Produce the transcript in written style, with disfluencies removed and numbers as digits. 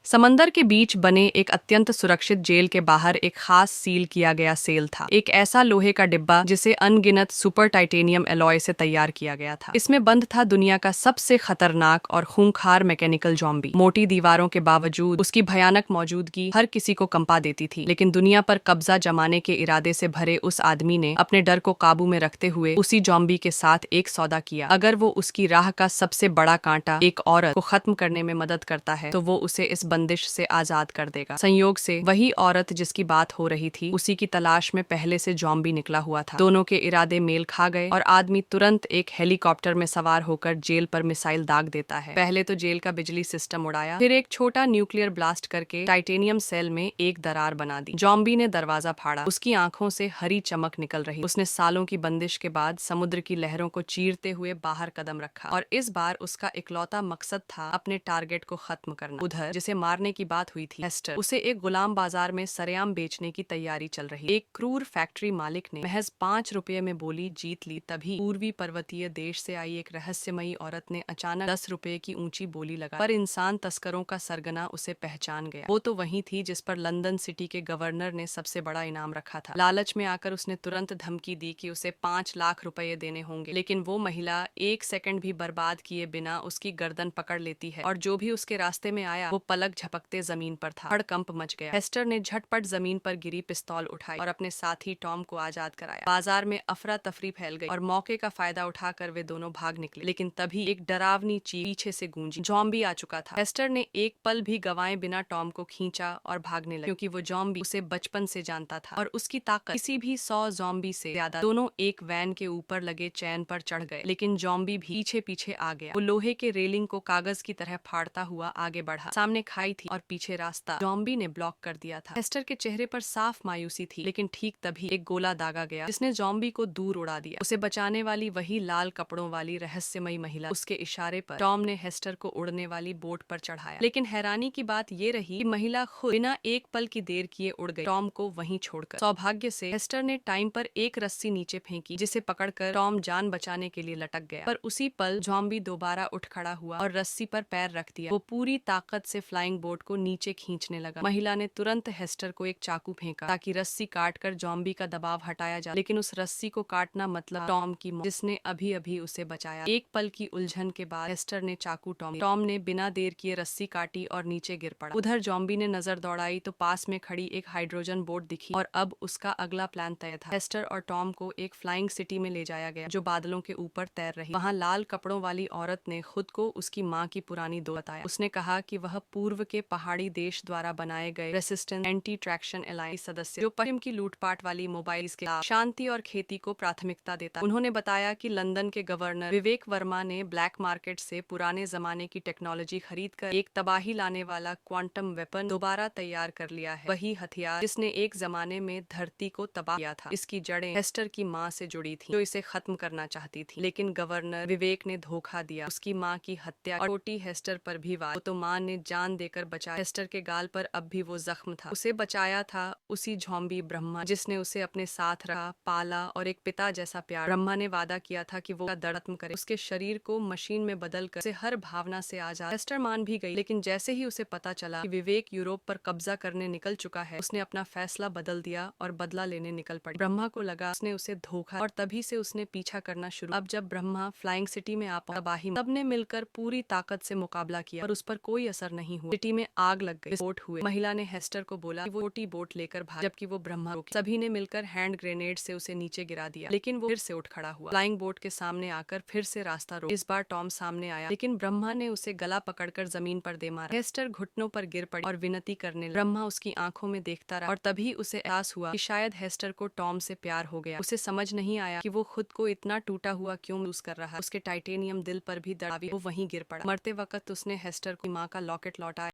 समंदर के बीच बने एक अत्यंत सुरक्षित जेल के बाहर एक खास सील किया गया सेल था। एक ऐसा लोहे का डिब्बा जिसे अनगिनत सुपर टाइटेनियम एलॉय से तैयार किया गया था। इसमें बंद था दुनिया का सबसे खतरनाक और खूंखार मैकेनिकल जॉम्बी। मोटी दीवारों के बावजूद उसकी भयानक मौजूदगी हर किसी को कंपा देती थी। लेकिन दुनिया पर कब्जा जमाने के इरादे से भरे उस आदमी ने अपने डर को काबू में रखते हुए उसी जॉम्बी के साथ एक सौदा किया। अगर वो उसकी राह का सबसे बड़ा कांटा एक औरत को खत्म करने में मदद करता है तो वो उसे इस बंदिश से आजाद कर देगा। संयोग से वही औरत जिसकी बात हो रही थी उसी की तलाश में पहले से जॉम्बी निकला हुआ था। दोनों के इरादे मेल खा गए और आदमी तुरंत एक हेलीकॉप्टर में सवार होकर जेल पर मिसाइल दाग देता है। पहले तो जेल का बिजली सिस्टम उड़ाया, फिर एक छोटा न्यूक्लियर ब्लास्ट करके टाइटेनियम सेल में एक दरार बना दी। जॉम्बी ने दरवाजा फाड़ा, उसकी आंखों से हरी चमक निकल रही। उसने सालों की बंदिश के बाद समुद्र की लहरों को चीरते हुए बाहर कदम रखा और इस बार उसका इकलौता मकसद था अपने टारगेट को खत्म करना। उधर जिसे मारने की बात हुई थी हेस्टर, उसे एक गुलाम बाजार में सरेआम बेचने की तैयारी चल रही। एक क्रूर फैक्ट्री मालिक ने महज 5 रुपये में बोली जीत ली। तभी पूर्वी पर्वतीय देश से आई एक रहस्यमयी औरत ने अचानक 10 रुपये की ऊंची बोली लगा। पर इंसान तस्करों का सरगना उसे पहचान गया। वो तो वही थी जिस पर लंदन सिटी के गवर्नर ने सबसे बड़ा इनाम रखा था। लालच में आकर उसने तुरंत धमकी दी कि उसे 5 लाख रुपए देने होंगे। लेकिन वो महिला एक सेकंड भी बर्बाद किए बिना उसकी गर्दन पकड़ लेती है और जो भी उसके रास्ते में आया वो पलक झपकते जमीन पर था। हड़कंप मच गया। हेस्टर ने झटपट जमीन पर गिरी पिस्तौल उठाई और अपने साथी टॉम को आजाद कराया। बाजार में अफरा तफरी फैल गई और मौके का फायदा उठाकर वे दोनों भाग निकले। लेकिन तभी एक डरावनी चीख पीछे से गूंजी। जॉम्बी आ चुका था। हेस्टर ने एक पल भी गंवाए बिना टॉम को खींचा और भागने लगा, क्योंकि वो जॉम्बी उसे बचपन से जानता था और उसकी ताकत किसी भी 100 जॉम्बी से ज्यादा। दोनों एक वैन के ऊपर लगे चैन पर चढ़ गए, लेकिन जॉम्बी भी पीछे पीछे आ गया। वो लोहे के रेलिंग को कागज की तरह फाड़ता हुआ आगे बढ़ा। सामने खाई थी और पीछे रास्ता जॉम्बी ने ब्लॉक कर दिया था। हेस्टर के चेहरे पर साफ मायूसी थी, लेकिन ठीक तभी एक गोला दागा गया जिसने जॉम्बी को दूर उड़ा दिया। उसे बचाने वाली वही लाल कपड़ों वाली रहस्यमयी महिला। उसके इशारे पर टॉम ने हेस्टर को उड़ने वाली बोट पर चढ़ाया। लेकिन हैरानी की बात ये रही कि महिला खुद बिना एक पल की देर किए उड़ गई, टॉम को वहीं छोड़कर। सौभाग्य से हेस्टर ने टाइम पर एक रस्सी नीचे फेंकी, जिसे पकड़कर टॉम जान बचाने के लिए लटक गया। पर उसी पल जॉम्बी दोबारा उठ खड़ा हुआ और रस्सी पर पैर रख दिया। वो पूरी ताकत से फ्लाइंग बोट को नीचे खींचने लगा। महिला ने तुरंत हेस्टर को एक चाकू फेंका ताकि रस्सी काटकर जॉम्बी का दबाव हटाया जाए। लेकिन उस रस्सी को काटना मतलब टॉम की मौत, जिसने अभी अभी उसे बचाया। एक पल की उलझन के बाद हेस्टर ने चाकू टॉम ने बिना देर किए रस्सी काटी और नीचे गिर पड़ा। उधर जॉम्बी ने नजर दौड़ाई तो पास में खड़ी एक हाइड्रोजन बोट दिखी और अब उसका अगला प्लान तय था। हेस्टर और टॉम को एक फ्लाइंग सिटी में ले जाया गया जो बादलों के ऊपर तैर रही। वहाँ लाल कपड़ों वाली औरत ने खुद को उसकी माँ की पुरानी दोस्त बताया। उसने कहा कि वह पूर्व के पहाड़ी देश द्वारा बनाए गए रेसिस्टेंस एंटी ट्रैक्शन अलायंस सदस्य, जो पश्चिम की लूटपाट वाली मोबाइल्स के खिलाफ शांति और खेती को प्राथमिकता देता। उन्होंने बताया कि लंदन के गवर्नर विवेक वर्मा ने ब्लैक मार्केट से पुराने जमाने की टेक्नोलॉजी खरीदकर एक तबाही लाने वाला क्वांटम वेपन दोबारा तैयार कर लिया है। वही हथियार जिसने एक जमाने में धरती को तबाह किया था। इसकी जड़ें हेस्टर की माँ से जुड़ी थी, जो इसे खत्म करना चाहती थी। लेकिन गवर्नर विवेक ने धोखा दिया। उसकी माँ की हत्या और छोटी हेस्टर पर भी वार। तो माँ ने जान देकर बचाया। हेस्टर के गाल पर अब भी वो जख्म था। उसे बचाया था उसी झॉम्बी ब्रह्मा, जिसने उसे अपने साथ रखा, पाला और एक पिता जैसा प्यार। ब्रह्मा ने वादा किया था कि वो दर्द खत्म करे, उसके शरीर को मशीन में बदलकर उसे हर भावना से आजाद। हेस्टर मान भी गई, लेकिन जैसे ही उसे पता चला कि विवेक यूरोप पर कब्जा करने निकल चुका है, उसने अपना फैसला बदल दिया और बदला लेने निकल पड़ी। ब्रह्मा को लगा उसने उसे धोखा और तभी से उसने पीछा करना शुरू। अब जब ब्रह्मा फ्लाइंग सिटी में आ पहुंचा, तबाही सबने मिलकर पूरी ताकत से मुकाबला किया और उस पर कोई असर नहीं हुआ। सिटी में आग लग गई, विस्फोट हुए। महिला ने हेस्टर को बोला कि वो छोटी बोट लेकर भागे, जबकि वो ब्रह्मा को सभी ने मिलकर हैंड ग्रेनेड से उसे नीचे गिरा दिया। लेकिन वो फिर से उठ खड़ा हुआ, फ्लाइंग बोट के सामने आकर फिर से रास्ता रोका। इस बार टॉम सामने आया, लेकिन ब्रह्मा ने उसे गला पकड़कर जमीन पर दे मारा। हेस्टर घुटनों पर गिर पड़ी और विनती करने लगी। ब्रह्मा उसकी आंखों में देखता रहा और तभी उसे एहसास हुआ कि शायद हेस्टर को टॉम से प्यार हो गया। उसे समझ नहीं आया कि वो खुद को इतना टूटा हुआ क्यों महसूस कर रहा है। उसके टाइटेनियम दिल पर भी दड़ावी, वो वहीं गिर पड़ा। मरते वक्त उसने हेस्टर को माँ का लॉकेट लौटाया।